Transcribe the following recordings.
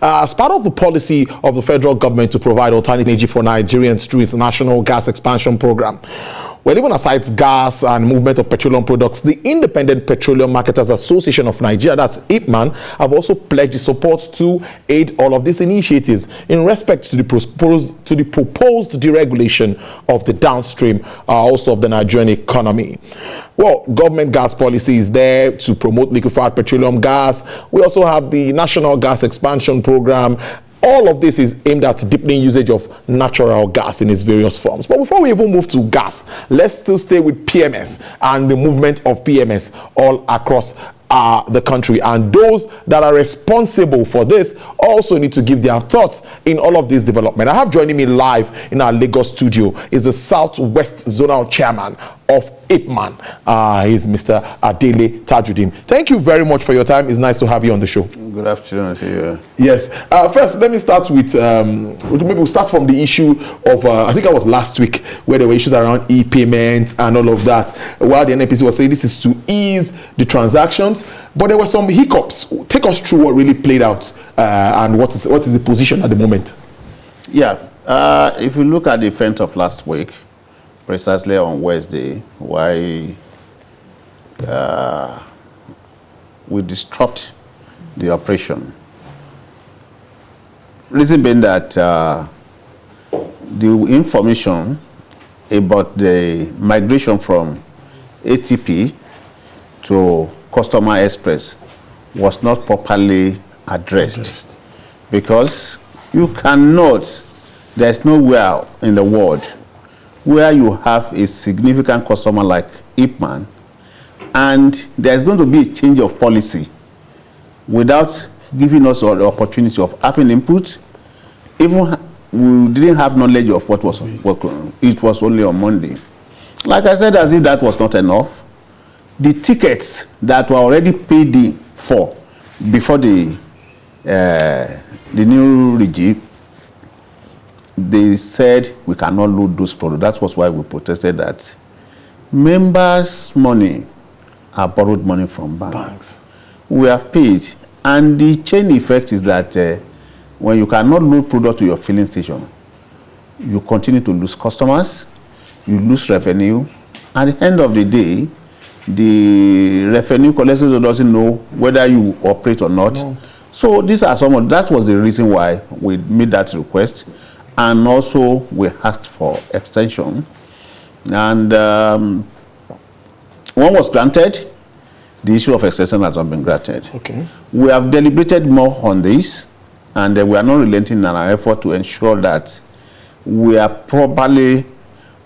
As part of the policy of the federal government to provide alternative energy for Nigerians through its national gas expansion program, well, even aside gas and movement of petroleum products, the Independent Petroleum Marketers Association of Nigeria, that's IPMAN, have also pledged support to aid all of these initiatives in respect to the proposed deregulation of the downstream, also of the Nigerian economy. Well, government gas policy is there to promote liquefied petroleum gas. We also have the National Gas Expansion Program. All of this is aimed at deepening usage of natural gas in its various forms. But before we even move to gas, let's still stay with PMS and the movement of PMS all across the country. And those that are responsible for this also need to give their thoughts in all of this development. I have joining me live in our Lagos studio is the Southwest Zonal Chairman of IPMAN. He's Mr. Adele Tajuddin. Thank you very much for your time. It's nice to have you on the show. Good afternoon to you. Yes. First, let me start with, maybe we'll start from the issue of, I think it was last week, where there were issues around e-payments and all of that, while the NNPC was saying this is to ease the transactions, but there were some hiccups. Take us through what really played out and what is the position at the moment? Yeah. If you look at the event of last week, precisely on Wednesday, why we disrupt the operation. Reason being that the information about the migration from ATP to Customer Express was not properly addressed. Because you cannot, there's nowhere in the world where you have a significant customer like IPMAN and there's going to be a change of policy without giving us the opportunity of having input. Even we didn't have knowledge of what was working. It was only on Monday. Like I said, as if that was not enough, the tickets that were already paid in for before the new regime, they said we cannot load those products. That was why we protested that members' money are borrowed money from banks. We have paid, and the chain effect is that when you cannot load product to your filling station, you continue to lose customers, you lose revenue. At the end of the day, the revenue collector doesn't know whether you operate or not. So these are some of, that was the reason why we made that request, and also we asked for extension. And one was granted. The issue of extension has not been granted. Okay. We have deliberated more on this, and we are not relenting in our effort to ensure that we are properly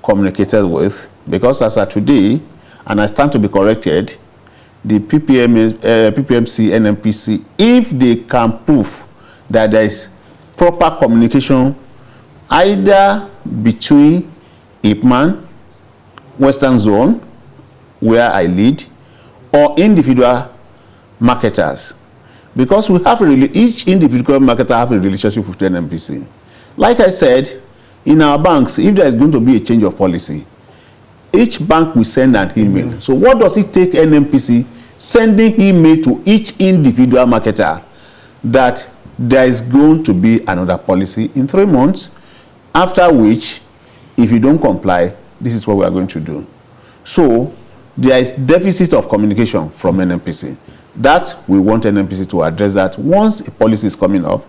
communicated with, because as of today, and I stand to be corrected, the PPMC, NNPC, if they can prove that there is proper communication either between IPMAN, Western Zone, where I lead, or individual marketers, because we have each individual marketer have a relationship with the NNPC. Like I said, in our banks, if there is going to be a change of policy, each bank will send an email. So what does it take NNPC sending email to each individual marketer that there is going to be another policy in 3 months, after which, if you don't comply, this is what we are going to do. So there is deficit of communication from NNPC. That we want NNPC to address that. Once a policy is coming up,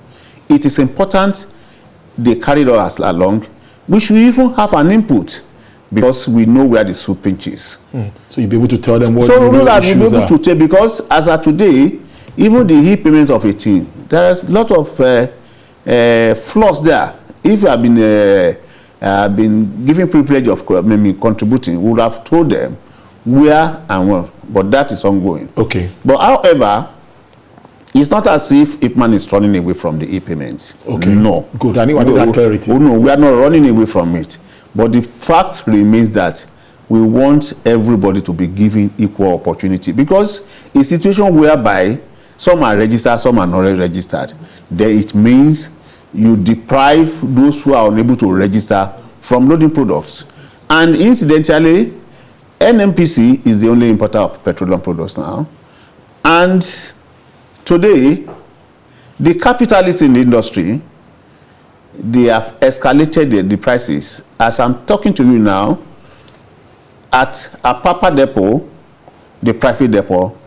it is important they carry us along. We should even have an input, because we know where the soup pinches. So you'll be able to tell them what so the that issues we'll be able are. to tell, because as of today, even the e-payment of 18, there is a lot of flaws there. If you have been given privilege of contributing, we would have told them where and when, but that is ongoing. Okay. But however, it's not as if IPMAN is running away from the e-payments. Okay. No. Good. I need that clarity. No, we are not running away from it. But the fact remains that we want everybody to be given equal opportunity, because a situation whereby some are registered, some are not registered, then it means you deprive those who are unable to register from loading products. And incidentally, NNPC is the only importer of petroleum products now. And today, The capitalists in the industry, they have escalated the prices. As I'm talking to you now, at a Papa depot, the private depot,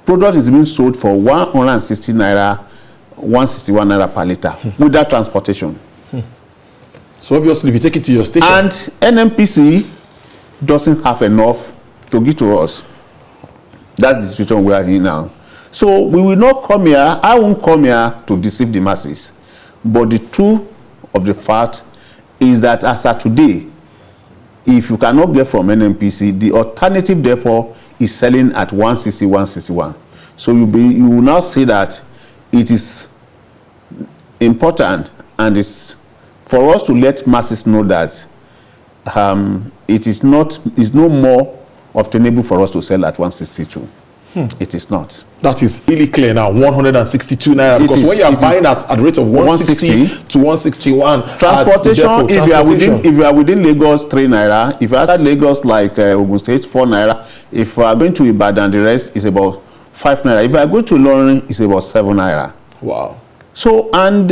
product is being sold for 160 naira, 161 naira per liter without transportation. So obviously, if you take it to your station, and NNPC doesn't have enough to give to us. That's the situation we are in now. So we will not come here. I won't come here to deceive the masses. But the truth of the fact is that as of today, if you cannot get from NNPC, the alternative depot is selling at 160, 161. So you will now see that it is important and it's for us to let masses know that it's no more obtainable for us to sell at 162. It is not. That is really clear now. 162 naira. Because when you are buying at the rate of 160 to 161, transportation, if you are within Lagos, 3 naira. If you are outside Lagos, like Ogun State, 4 naira. If you are going to Ibadan, the rest is about 5 naira. If you are going to Ilorin, it's about 7 naira. Wow. So, and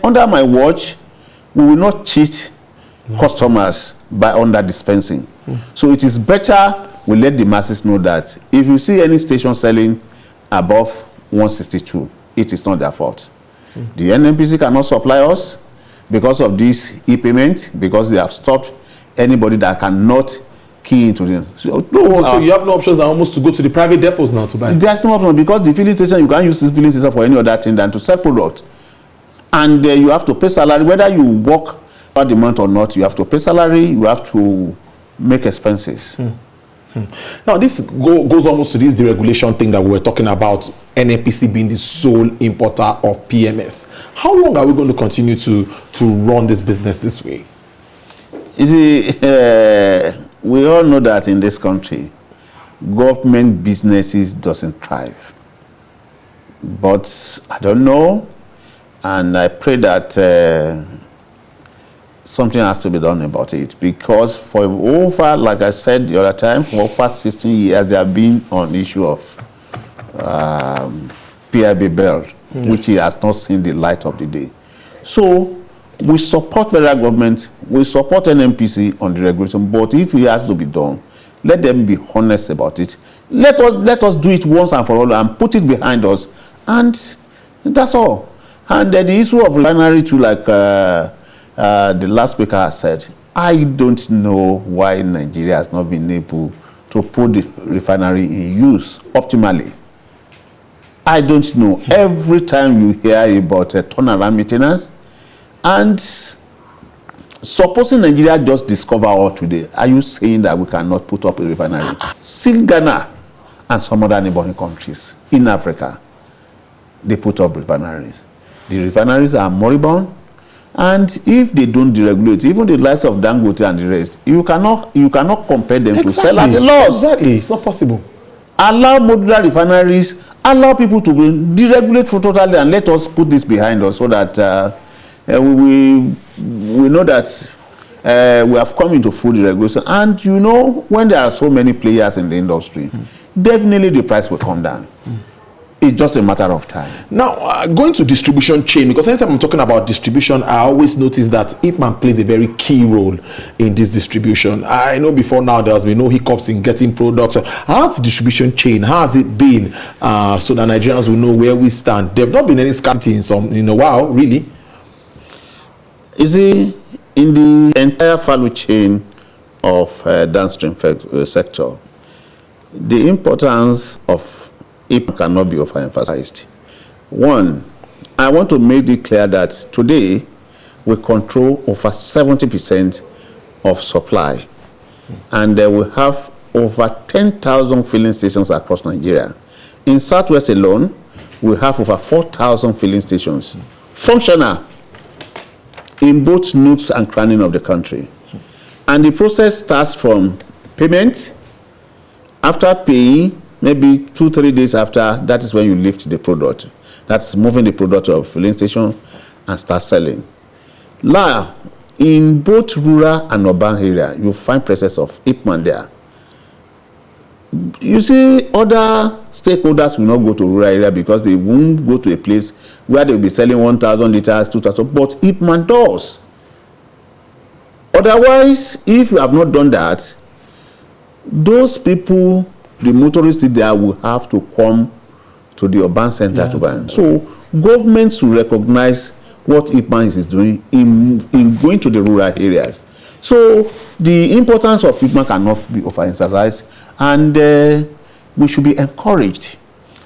under my watch, we will not cheat customers by under dispensing. So it is better we let the masses know that if you see any station selling above 162, it is not their fault. The NNPC cannot supply us because of this IPMAN, because they have stopped anybody that cannot key into them. So you have no options than almost to go to the private depots now to buy. There's no option because the filling station, you can't use this filling station for any other thing than to sell product. And you have to pay salary, whether you work for the month or not, you have to pay salary, you have to make expenses. Now, this goes almost to this deregulation thing that we were talking about, NNPC being the sole importer of PMS. How long are we going to continue to run this business this way? You see, we all know that in this country, government businesses doesn't thrive. But I don't know, and I pray that something has to be done about it, because for over, like I said the other time, for over 16 years, they have been on the issue of PIB bill, which has not seen the light of the day. So we support federal government, we support NNPC on the regulation, but if it has to be done, let them be honest about it. Let us do it once and for all and put it behind us, and that's all. And the issue of refinery too, like the last speaker has said, I don't know why Nigeria has not been able to put the refinery in use optimally. I don't know. Every time you hear about a turnaround maintenance, and supposing Nigeria just discover all today, are you saying that we cannot put up a refinery? See Ghana and some other neighboring countries in Africa, they put up refineries. The refineries are moribund. And if they don't deregulate, even the likes of Dangote and the rest, you cannot compare them to sell at a loss. Exactly, it's not possible. Allow modular refineries, allow people to deregulate for totally, and let us put this behind us so that we know that we have come into full deregulation. And you know, when there are so many players in the industry, definitely the price will come down. It's just a matter of time. Now, going to distribution chain, because anytime I'm talking about distribution, I always notice that IPMAN plays a very key role in this distribution. I know before now there has been no hiccups in getting products. How's the distribution chain? How has it been so that Nigerians will know where we stand? There have not been any scarcity in a while, really. You see, in the entire value chain of downstream sector, the importance of it cannot be overemphasized. One, I want to make it clear that today we control over 70% of supply, and we have over 10,000 filling stations across Nigeria. In Southwest alone, we have over 4,000 filling stations, functional in both nooks and crannies of the country. And the process starts from payment. After paying, maybe 2-3 days after, that is when you lift the product. That's moving the product to a filling station and start selling. Now, in both rural and urban area, you find presence of IPMAN there. you see, other stakeholders will not go to rural area because they won't go to a place where they'll be selling 1,000 liters, 2,000, but IPMAN does. Otherwise, if you have not done that, those people, the motorists there, will have to come to the urban center to buy. So governments should recognize what IPMAN is doing in going to the rural areas. So the importance of IPMAN cannot be overemphasized, and we should be encouraged.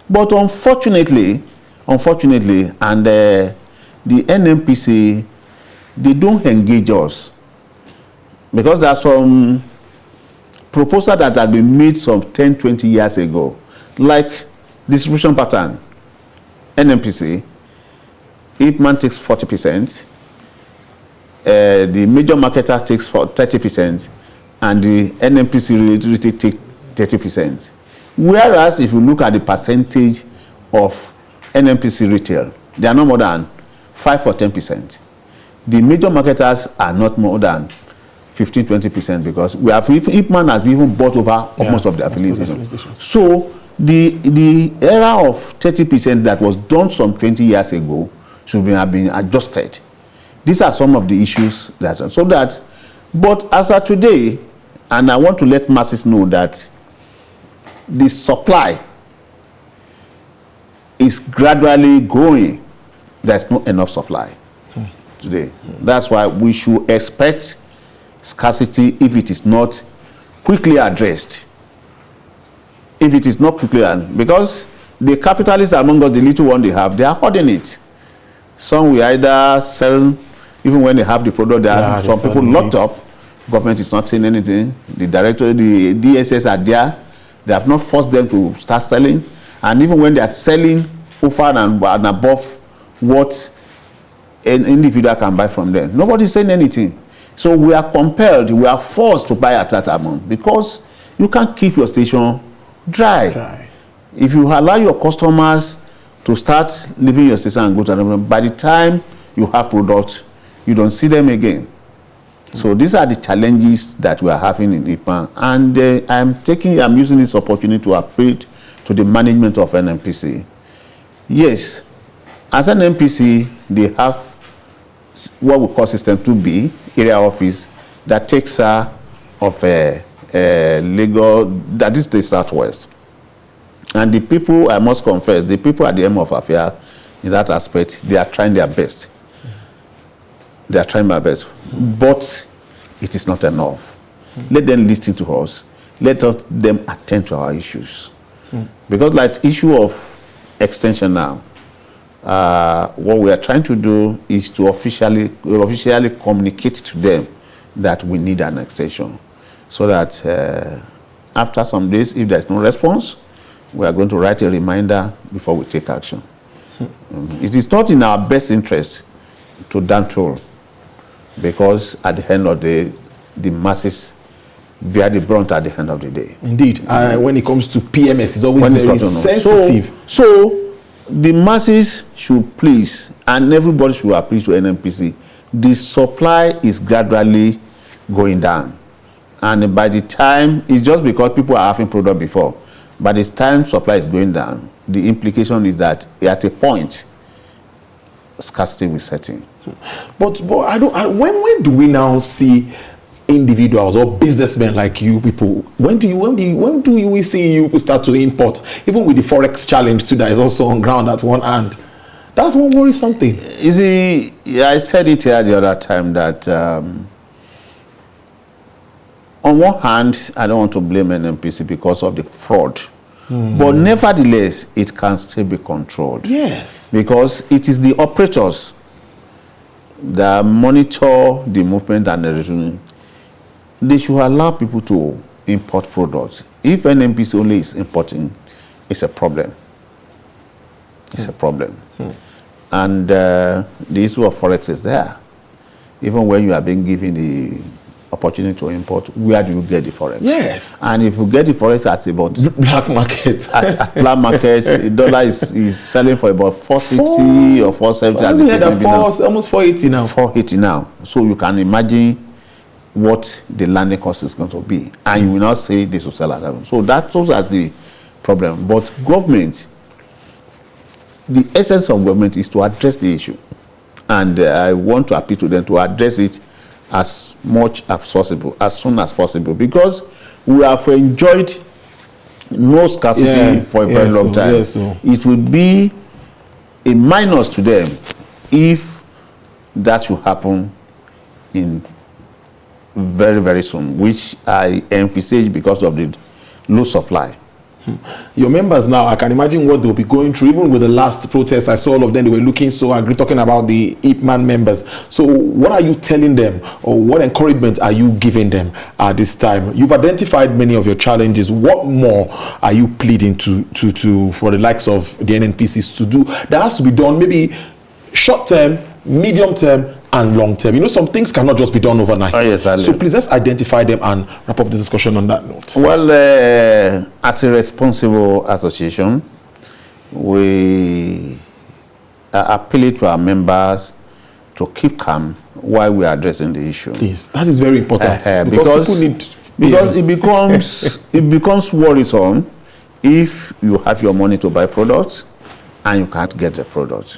But unfortunately, and the NNPC, they don't engage us, because there are some proposals that have been made some 10, 20 years ago, like distribution pattern. NNPC, IPMAN takes 40%, the major marketer takes 30%, and the NNPC really take 30%. Whereas if you look at the percentage of NNPC retail, they are not more than 5 or 10%. The major marketers are not more than 15-20%, because we have, IPMAN has even bought over almost of the affiliates. So the era of 30% that was done some 20 years ago should have been adjusted. These are some of the issues but as of today, and I want to let masses know that the supply is gradually growing. There's not enough supply today. That's why we should expect scarcity if it is not quickly addressed. If it is not quickly addressed, because the capitalists among us, the little one they have, they are hoarding it. Some will either sell, even when they have the product, there are some people locked up. Government is not saying anything. The director, the DSS are there. They have not forced them to start selling. And even when they are selling over and above what an individual can buy from them, nobody is saying anything. So we are compelled, we are forced to buy at that amount, because you can't keep your station dry. If you allow your customers to start leaving your station and go to another, by the time you have products, you don't see them again. So these are the challenges that we are having in IPMAN, and I'm using this opportunity to appeal to the management of NNPC. Yes, as an NPC, they have what we call System 2B, area office, that takes care of Lagos, that is the Southwest. And the people, I must confess, the people at the end of affairs in that aspect, they are trying their best. They are trying their best, but it is not enough. Let them listen to us. Let them attend to our issues. Because like issue of extension now, what we are trying to do is to officially communicate to them that we need an extension, so that after some days, if there is no response, we are going to write a reminder before we take action. It is not in our best interest to down toll, because at the end of the day, the masses bear the brunt at the end of the day. Indeed. When it comes to PMS, it's always very sensitive. So the masses should please, and everybody should appeal to NNPC. The supply is gradually going down. And by the time, it's just because people are having product before, by the time supply is going down, the implication is that at a point, scarcity will set in. But when do we now see individuals or businessmen like you people, when do we see you start to import, even with the forex challenge too that is also on ground at one hand? That's one worry something. You see, I said it here the other time that on one hand, I don't want to blame NNPC because of the fraud. But nevertheless, it can still be controlled. Yes. Because it is the operators that monitor the movement and the return. They should allow people to import products. If NNPC only is importing, it's a problem. It's a problem. And the issue of forex is there. Even when you are being given the opportunity to import, where do you get the forex? Yes. And if you get the forex at about black market, at black market, the dollar is selling for about 460 or 470. Almost 480 now. 480 now. So you can imagine what the landing cost is going to be, and you will not say this will sell at that. So those are the problem. But government, the essence of government is to address the issue, and I want to appeal to them to address it as much as possible, as soon as possible, because we have enjoyed no scarcity for a very long time. It will be a minus to them if that should happen in very, very soon, which I emphasize because of the low supply. Your members now, I can imagine what they'll be going through. Even with the last protest, I saw all of them, they were looking so angry, talking about the IPMAN members. So what are you telling them, or what encouragement are you giving them at this time? You've identified many of your challenges. What more are you pleading to for the likes of the NNPCs to do that has to be done, maybe short term, medium term, and long term? You know, some things cannot just be done overnight. So please, let's identify them and wrap up the discussion on that note. Well, as a responsible association, we appeal to our members to keep calm while we are addressing the issue. Please, that is very important, because it becomes worrisome if you have your money to buy products and you can't get the product.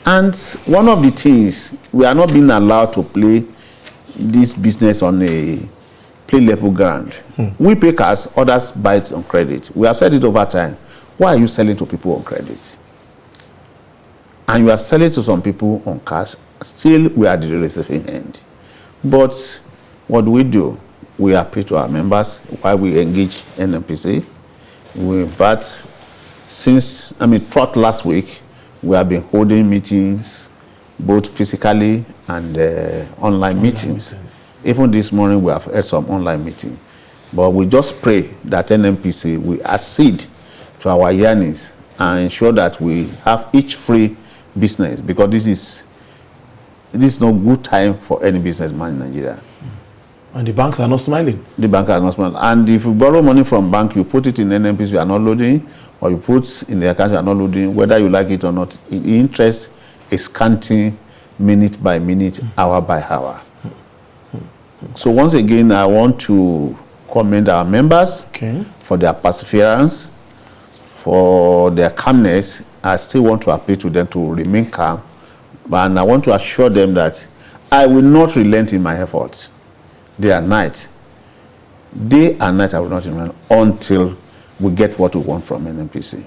And one of the things, we are not being allowed to play this business on a play level ground. We pay cash, others buy it on credit. We have said it over time. Why are you selling to people on credit? And you are selling to some people on cash, still we are the receiving end. But what do? We appeal to our members while we engage NNPC. We invite, throughout last week, we have been holding meetings, both physically and online meetings. Even this morning, we have had some online meetings. But we just pray that NNPC will accede to our yearnings and ensure that we have each free business, because this is no good time for any businessman in Nigeria. And the banks are not smiling. The banks are not smiling. And if you borrow money from bank, you put it in NNPC, you are not loading, or you put in the account, you are not loading, whether you like it or not. The interest is counting minute by minute, hour by hour. So once again, I want to commend our members for their perseverance, for their calmness. I still want to appeal to them to remain calm, and I want to assure them that I will not relent in my efforts. Day and night. Day and night I will not relent until we get what we want from NNPC.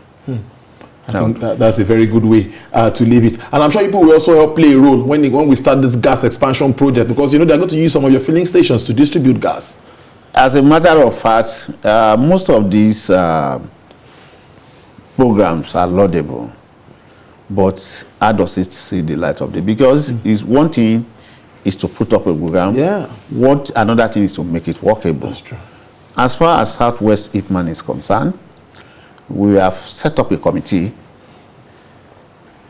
I think that's a very good way to leave it. And I'm sure people will also help play a role when we start this gas expansion project, because you know they're going to use some of your filling stations to distribute gas. As a matter of fact, most of these programs are laudable, but how does it see the light of day? Because it's one thing is to put up a program. What another thing is to make it workable. That's true. As far as Southwest IPMAN is concerned, we have set up a committee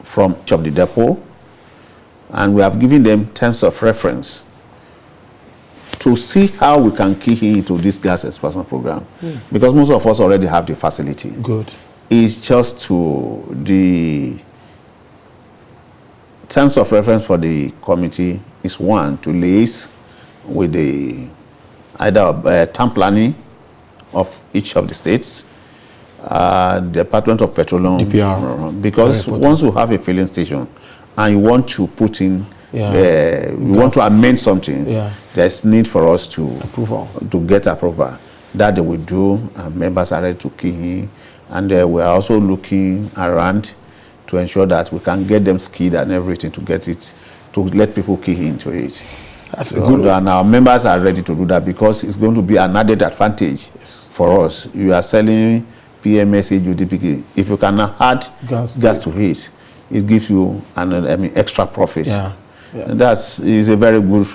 from each of the depot, and we have given them terms of reference to see how we can key into this gas expansion program. Because most of us already have the facility. Good. It's just to the terms of reference for the committee is one, to liaise with the either town planning of each of the states, the Department of Petroleum, DPR. Because once you have a filling station and you want to put in, you want to amend something, there's need for us to get approval. That they will do, and members are ready to key in, and we are also looking around to ensure that we can get them skilled and everything to get it, to let people key into it. That's a good one. And our members are ready to do that, because it's going to be an added advantage for us. You are selling PMSA, UDPK. If you can add gas to it, it gives you an extra profit. And that is a very good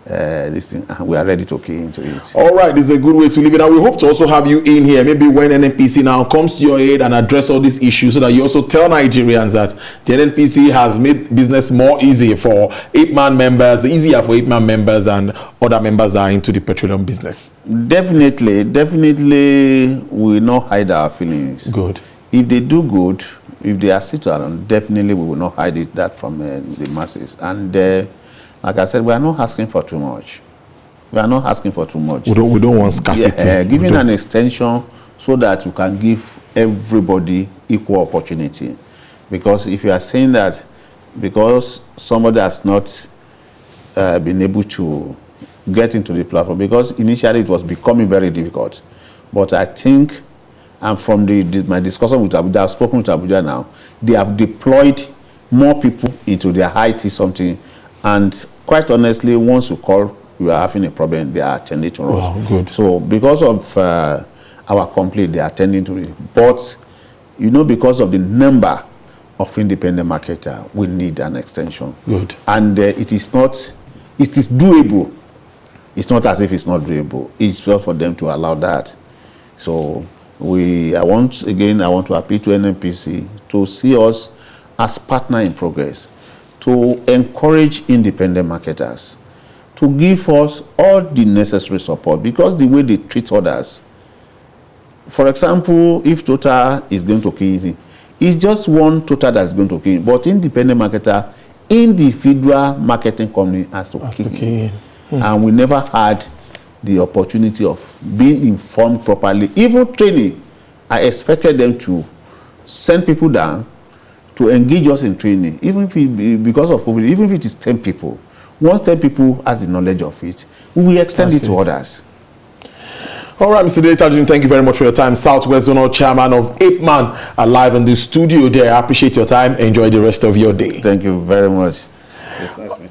this thing, and we are ready to key into it. All right, this is a good way to leave it. And we hope to also have you in here, maybe when NNPC now comes to your aid and address all these issues, so that you also tell Nigerians that the NNPC has made business more easy for IPMAN members, easier for IPMAN members and other members that are into the petroleum business. Definitely, we will not hide our feelings. Good. If they do good, if they assist around, definitely we will not hide that from the masses. And like I said, we are not asking for too much. We are not asking for too much. We don't want scarcity. Giving an extension so that you can give everybody equal opportunity. Because if you are saying that because somebody has not been able to get into the platform, because initially it was becoming very difficult. But I think, and from my discussion with Abuja, I've spoken with Abuja now, they have deployed more people into their IT something. And quite honestly, once you call, you are having a problem, they are attending to us. Wow, good. So because of our complaint, they are attending to it. But, you know, because of the number of independent marketers, we need an extension. Good. And it is doable. It's not as if it's not doable. It's just for them to allow that. So I want to appeal to NNPC to see us as partner in progress, to encourage independent marketers, to give us all the necessary support, because the way they treat others. For example, if Total is going to kill it, it's just one Total that's going to kill it, but independent marketer, individual marketing company has to kill it. And we never had the opportunity of being informed properly. Even training, I expected them to send people down to engage us in training, even if because of COVID, even if it is 10 people. Once 10 people has the knowledge of it, we will extend it to others. All right, Mr. Deregulation, thank you very much for your time. Southwest Zonal Chairman of IPMAN, live in the studio there. I appreciate your time. Enjoy the rest of your day. Thank you very much. It's nice meeting you.